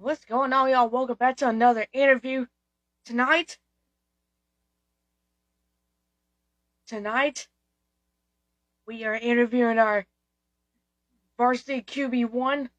What's going on, y'all? Welcome back to another interview. Tonight, tonight, we are interviewing our varsity QB1,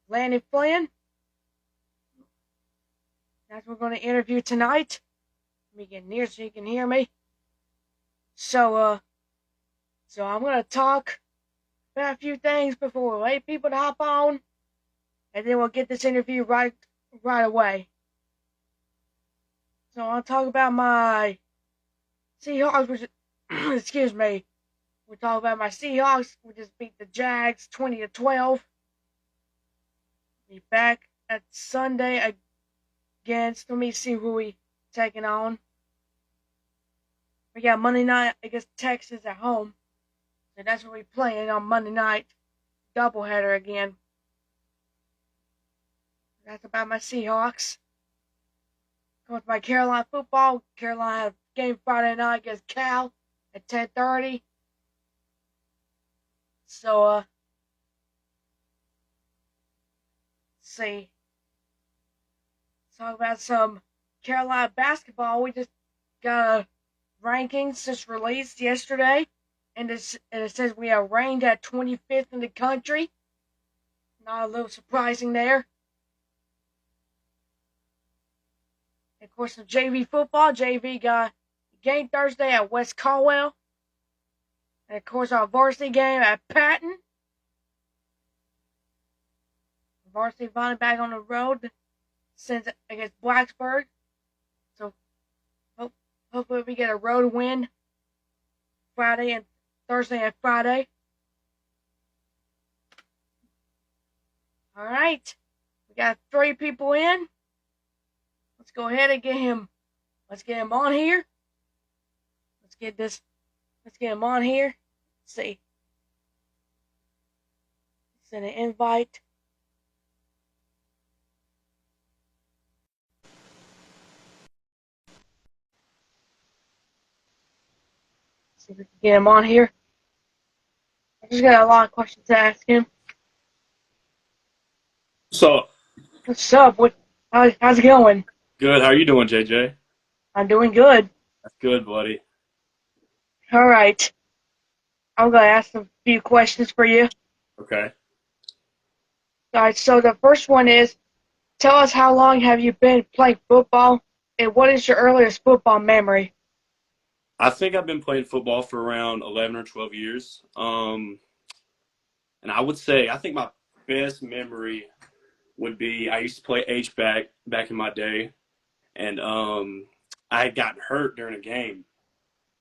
Landon Flynn. That's what we're going to interview tonight. Let me get near so you can hear me. So I'm going to talk about a few things before we wait people to hop on, and then we'll get this interview right away. So I'll talk about my Seahawks, which excuse me. We'll talk about my Seahawks. We just beat the Jags 20-12. Be back at Sunday against. Let me see who we taking on. We got Monday night against Texas at home. So that's what we playing on Monday night. Doubleheader again. That's about my Seahawks. Going to my Carolina football. Carolina have game Friday night against Cal at 10:30. So, see. Let's talk about some Carolina basketball. We just got a rankings just released yesterday, and it says we are ranked at 25th in the country. Not a little surprising there. Of course, the JV football. JV got a game Thursday at West Caldwell. And of course, our varsity game at Patton. Varsity finally back on the road since against Blacksburg. So hopefully we get a road win Friday and Thursday and Friday. All right, we got 3 people in. Let's go ahead and get him. Let's get him on here. Let's get him on here. Let's see. Send an invite. See if we can get him on here. I just got a lot of questions to ask him. So, What's up? How's it going? good. How are you doing, JJ? I'm doing good. That's good, buddy. All right. I'm going to ask a few questions for you. Okay. All right, so the first one is, tell us how long have you been playing football, and what is your earliest football memory? I think I've been playing football for around 11 or 12 years. And I would say I think my best memory would be I used to play H back in my day, and I had gotten hurt during a game,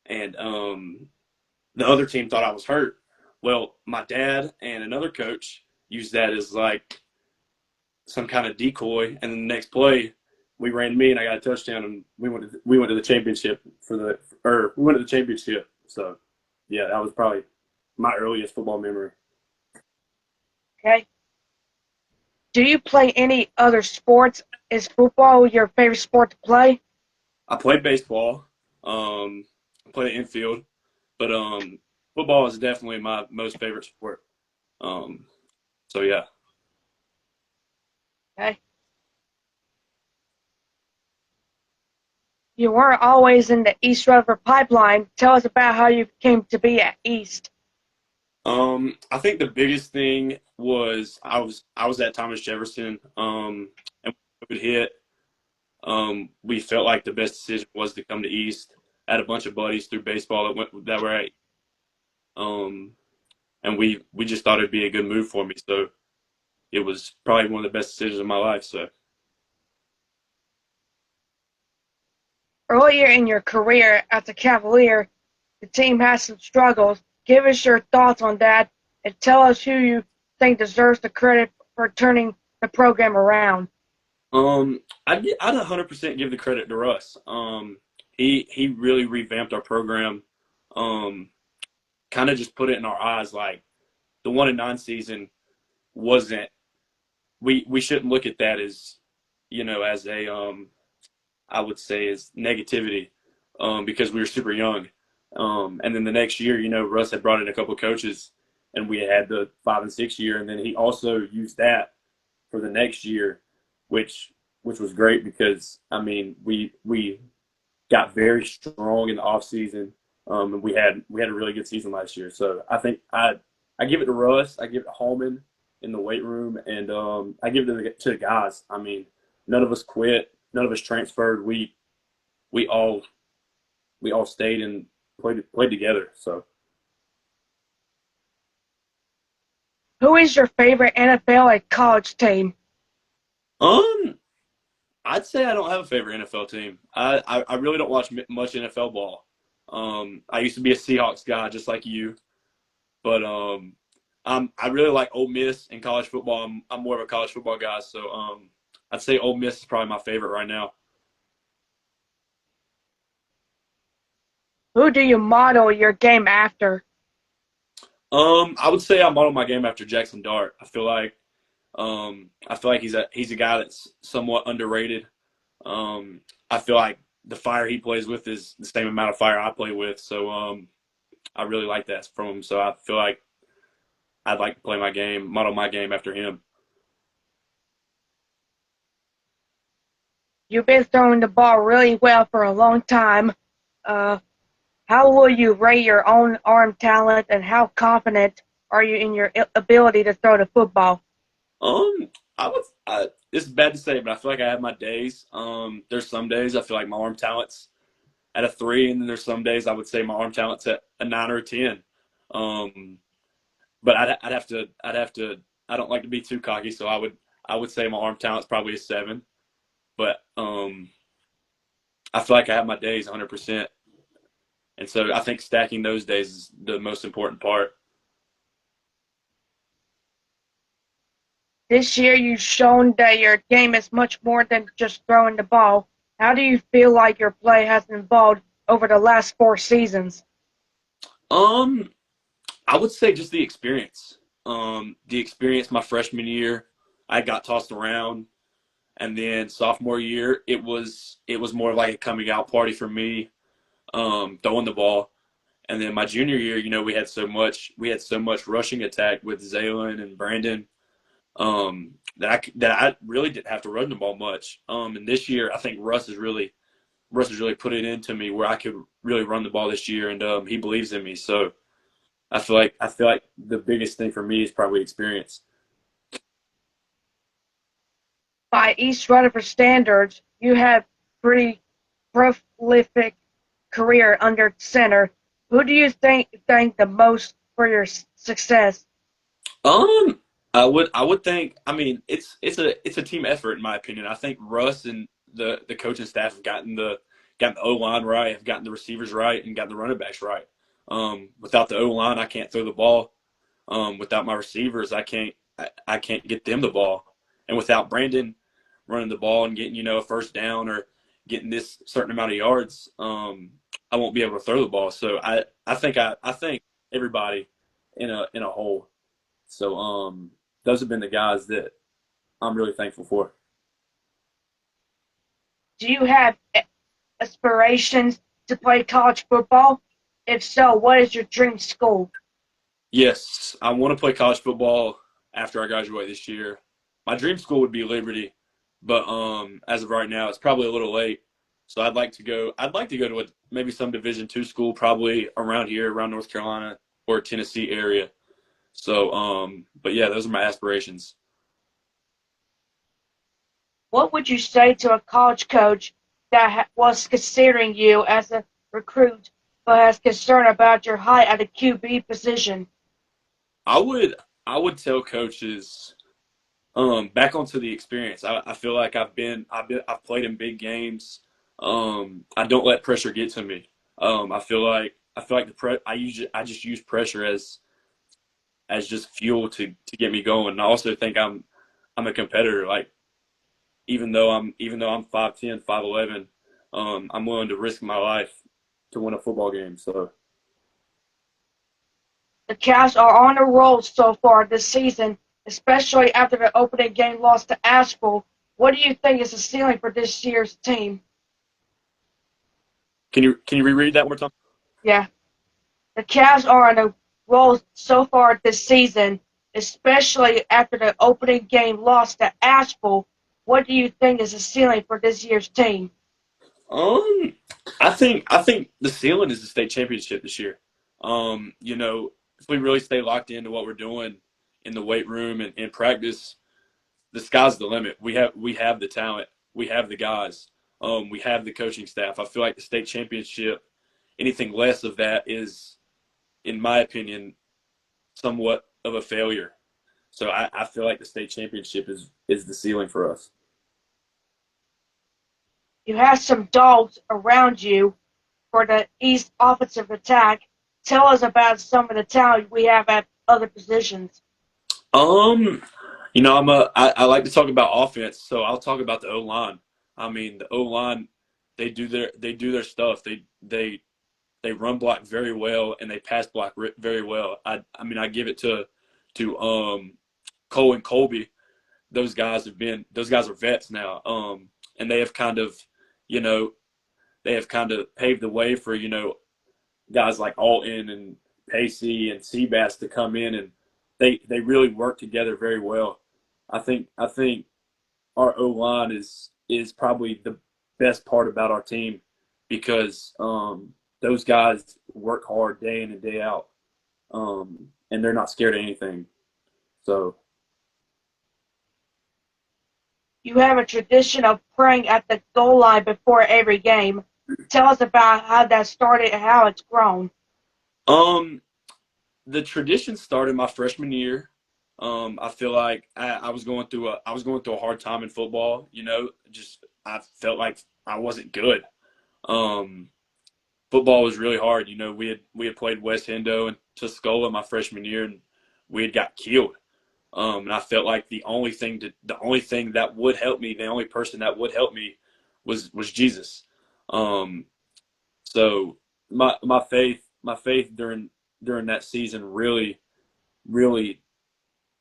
and the other team thought I was hurt. Well, my dad and another coach used that as like some kind of decoy, and then the next play we ran me and I got a touchdown, and we went to the championship we went to the championship. So yeah, that was probably my earliest football memory. Okay. Do you play any other sports? Is football your favorite sport to play? I played baseball, I played infield, but football is definitely my most favorite sport. Um, so yeah. Okay. You weren't always in the East Rutherford pipeline. Tell us about how you came to be at East. I think the biggest thing was I was at Thomas Jefferson, and when COVID hit, we felt like the best decision was to come to East. I had a bunch of buddies through baseball that were at, um, and we just thought it'd be a good move for me. So it was probably one of the best decisions of my life. So Earlier in your career as a Cavalier, the team had some struggles. Give us your thoughts on that and tell us who you think deserves the credit for turning the program around. I'd 100% give the credit to Russ. He really revamped our program. Um, Kind of just put it in our eyes like the 1-9 season wasn't. We shouldn't look at that as as a I would say as negativity, because we were super young. And then the next year, Russ had brought in a couple of coaches, and we had the 5 and 6 year, and then he also used that for the next year. which which was great because I mean we got very strong in the off season, and we had a really good season last year. So I think I give it to Russ, I give it to Hallman in the weight room, and I give it to the guys. I mean, none of us quit, none of us transferred. We all we all stayed and played together. So Who is your favorite NFL and college team? um I'd say I don't have a favorite NFL team. I really don't watch much NFL ball. I used to be a Seahawks guy, just like you, but I really like Ole Miss in college football. I'm more of a college football guy, so I'd say Ole Miss is probably my favorite right now. Who do you model your game after? I would say I model my game after Jackson Dart. I feel like he's a guy that's somewhat underrated. I feel like the fire he plays with is the same amount of fire I play with. So I really like that from him. So I feel like I'd like to play my game, model my game after him. You've been throwing the ball really well for a long time. Uh, how will you rate your own arm talent, and how confident are you in your ability to throw the football? Um, it's bad to say, but I feel like I have my days. There's some days I feel like my arm talent's at a 3, and then there's some days I would say my arm talent's at a 9 or a 10. Um, but I'd have to. I don't like to be too cocky, so I would say my arm talent's probably a 7. But I feel like I have my days 100%, and so I think stacking those days is the most important part. This year, you've shown that your game is much more than just throwing the ball. How do you feel like your play has evolved over the last 4 seasons? Um, I would say just the experience. The experience my freshman year, I got tossed around, and then sophomore year, it was more like a coming out party for me, throwing the ball. And then my junior year, we had so much rushing attack with Zaylen and Brandon, that I really didn't have to run the ball much. And this year, I think Russ has really put it into me where I could really run the ball this year, and he believes in me. So I feel like the biggest thing for me is probably experience. By East Rutherford standards, you have pretty prolific career under center. Who do you think the most for your success? Um, I would think. I mean, it's a team effort in my opinion. I think Russ and the coaching staff have gotten the O line right, have gotten the receivers right, and gotten the running backs right. Without the O line, I can't throw the ball. Without my receivers, I can't get them the ball. And without Brandon running the ball and getting a first down or getting this certain amount of yards, I won't be able to throw the ball. So I think everybody in a whole. So those have been the guys that I'm really thankful for. Do you have aspirations to play college football? If so, what is your dream school? Yes, I want to play college football after I graduate this year. My dream school would be Liberty, but as of right now, it's probably a little late. So I'd like to go. I'd like to go to maybe some Division II school, probably around here, around North Carolina or Tennessee area. So, but yeah, those are my aspirations. What would you say to a college coach that was considering you as a recruit but has concern about your height at the QB position? I would I would tell coaches, back onto the experience. I feel like I've played in big games. I don't let pressure get to me. I feel like I just use pressure as just fuel to get me going. And I also think I'm a competitor. Like even though I'm 5'10", 5'11", I'm willing to risk my life to win a football game. So The Cavs are on a roll so far this season, especially after the opening game loss to Asheville. What do you think is the ceiling for this year's team? can you reread that one more time? Yeah, the Cavs are on a roll so far this season, especially after the opening game loss to Asheville. What do you think is the ceiling for this year's team? Um, I think the ceiling is the state championship this year. If we really stay locked into what we're doing in the weight room and in practice, the sky's the limit. We have the talent, we have the guys, we have the coaching staff. I feel like the state championship, anything less of that is, in my opinion, somewhat of a failure. So I feel like the state championship is the ceiling for us. You have some dogs around you for the East offensive attack. Tell us about some of the talent we have at other positions. Um, I like to talk about offense, so I'll talk about the O line. I mean, the O line, they do their stuff. They run block very well and they pass block very well. I mean, I give it to Cole and Colby. Those guys are vets now. And they have kind of, you know, they have kind of paved the way for, guys like Alton and Pacey and Seabass to come in, and they really work together very well. I think our O line is probably the best part about our team because those guys work hard day in and day out, and they're not scared of anything. So You have a tradition of praying at the goal line before every game. Tell us about how that started and how it's grown. um, the tradition started my freshman year. I feel like I was going through a hard time in football. Just I felt like I wasn't good. Um, Football was really hard. We had played West Hendo and Tuscola my freshman year, and we had got killed. And I felt like the only thing that would help me, the only person that would help me, was Jesus. Um, so my faith during that season really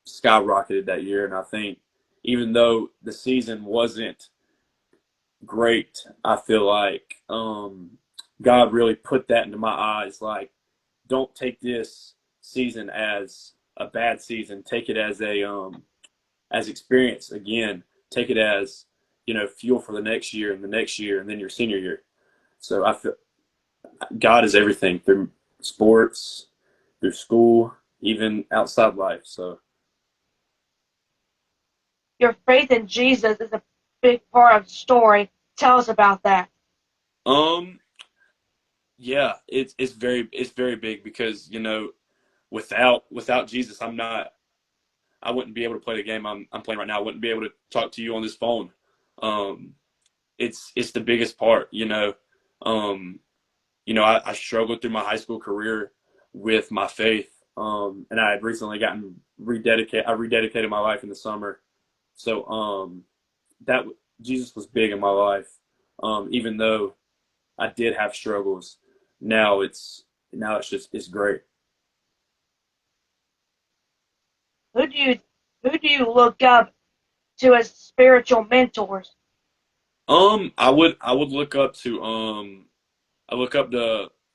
skyrocketed that year, and I think even though the season wasn't great, I feel like God really put that into my eyes. Like, don't take this season as a bad season. Take it as experience again. Take it as fuel for the next year and the next year and then your senior year. So I feel God is everything through sports, through school, even outside life. So Your faith in Jesus is a big part of the story. Tell us about that. um yeah, it's very big because without Jesus, I wouldn't be able to play the game I'm playing right now. I wouldn't be able to talk to you on this phone. Um, it's the biggest part. Um, I struggled through my high school career with my faith, and I had recently gotten rededicated. I rededicated my life in the summer, so that Jesus was big in my life. Even though I did have struggles, now it's great. Who do you who do you look up to as spiritual mentors? I would look up to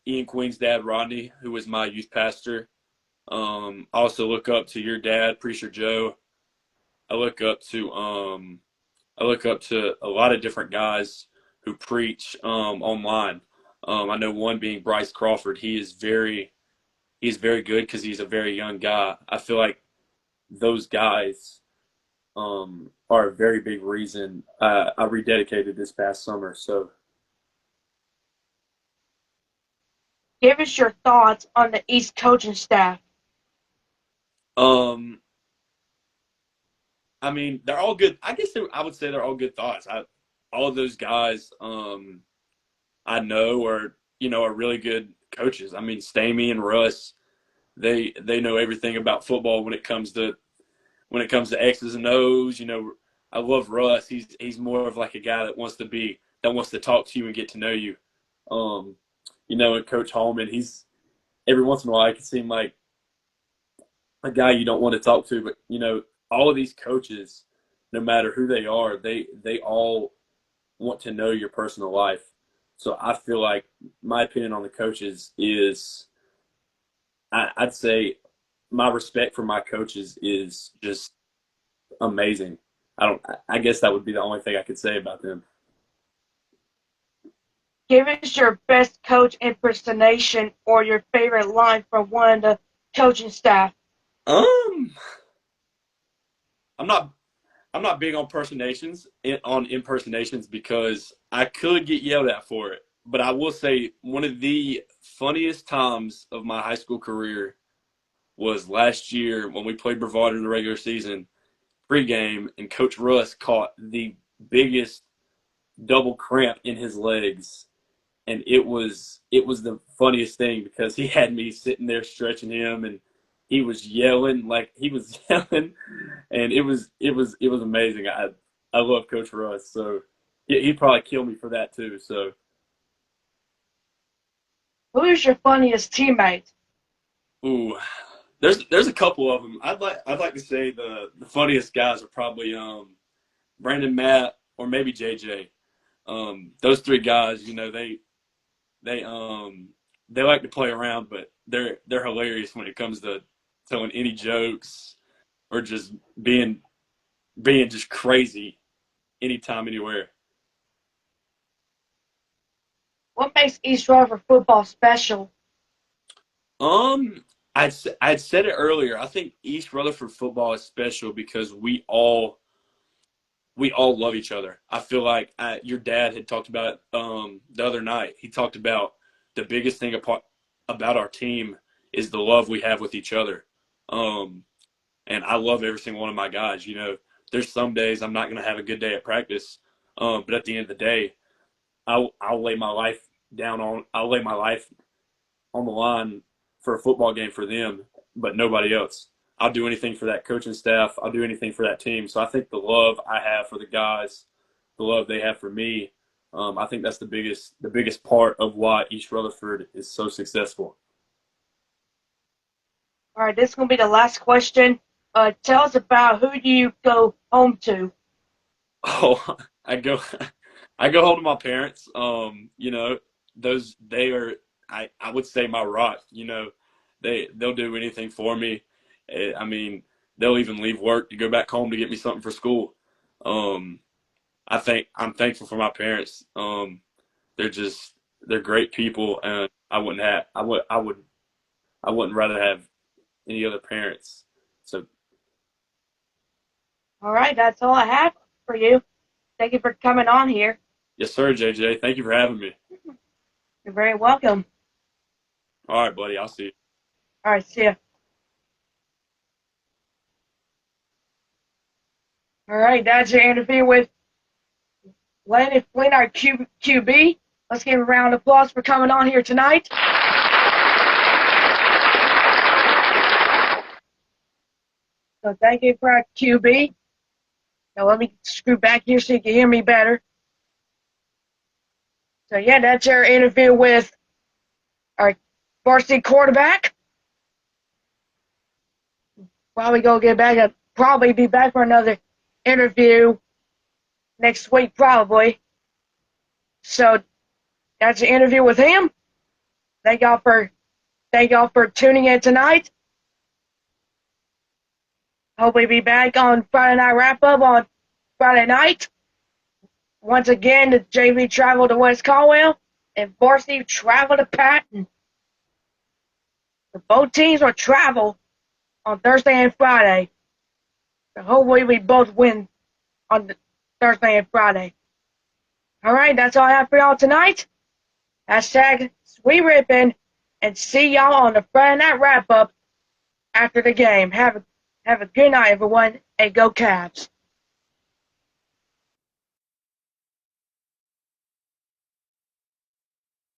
Ian Queen's dad, Rodney, who was my youth pastor. I also look up to your dad, Preacher Joe. I look up to I look up to a lot of different guys who preach online. I know one being Bryce Crawford. He's very good because he's a very young guy. I feel like those guys are a very big reason I rededicated this past summer. So Give us your thoughts on the East coaching staff. um, I mean, they're all good. I guess I would say they're all good thoughts. All of those guys, I know are really good coaches. I mean, Stamey and Russ, they know everything about football when it comes to X's and O's. I love Russ. He's more of like a guy that wants to talk to you and get to know you. Um, and Coach Holman, he's every once in a while I can seem like a guy you don't want to talk to, but all of these coaches, no matter who they are, they all want to know your personal life. So I feel like my opinion on the coaches is I'd say my respect for my coaches is just amazing. I don't. I guess that would be the only thing I could say about them. Give us your best coach impersonation or your favorite line from one of the coaching staff. Um, I'm not. I'm not big on impersonations because I could get yelled at for it. But I will say one of the funniest times of my high school career was last year when we played Brevard in the regular season pregame, and Coach Russ caught the biggest double cramp in his legs, and it was the funniest thing because he had me sitting there stretching him, and he was yelling like he was yelling, and it was amazing. I love Coach Russ, so he'd probably kill me for that too. So Who is your funniest teammate? ooh, there's a couple of them. I'd like to say the funniest guys are probably Brandon, Matt, or maybe JJ. Those three guys, they they like to play around, but they're hilarious when it comes to telling any jokes or just being just crazy anytime, anywhere. What makes East Rutherford football special? Um, I'd said it earlier. I think East Rutherford football is special because we all love each other. I feel like your dad had talked about it, the other night. He talked about the biggest thing about our team is the love we have with each other. Um, and I love every single one of my guys. There's some days I'm not going to have a good day at practice, but at the end of the day, I'll lay my life I'll lay my life on the line for a football game for them, but nobody else. I'll do anything for that coaching staff. I'll do anything for that team. So I think the love I have for the guys, the love they have for me, I think that's the biggest part of why East Rutherford is so successful. All right, this is going to be the last question. Tell us about who do you go home to? Oh, I go I go home to my parents. Those they are I would say my rock. They'll do anything for me. I mean, they'll even leave work to go back home to get me something for school. Um, I think I'm thankful for my parents. They're great people, and I wouldn't rather have any other parents. So All right, that's all I have for you. Thank you for coming on here. yes, sir, JJ. Thank you for having me. You're very welcome. All right, buddy. I'll see you. All right, see ya. All right, that's your interview with Landon, Flynn, our QB. Let's give a round of applause for coming on here tonight. So thank you for our QB. Now let me scoot back here so you can hear me better. So yeah, that's our interview with our varsity quarterback. Probably go get back and probably be back for another interview next week, probably. So that's the interview with him. Thank y'all for tuning in tonight. Hope we be back on Friday Night Wrap Up on Friday night. Once again, the JV travel to West Caldwell and varsity travel to Patton. The both teams will travel on Thursday and Friday. So hopefully we both win on the Thursday and Friday. All right, that's all I have for y'all tonight. Hashtag Sweet Rippin', and see y'all on the Friday Night Wrap Up after the game. Have a good night, everyone, and go Cavs.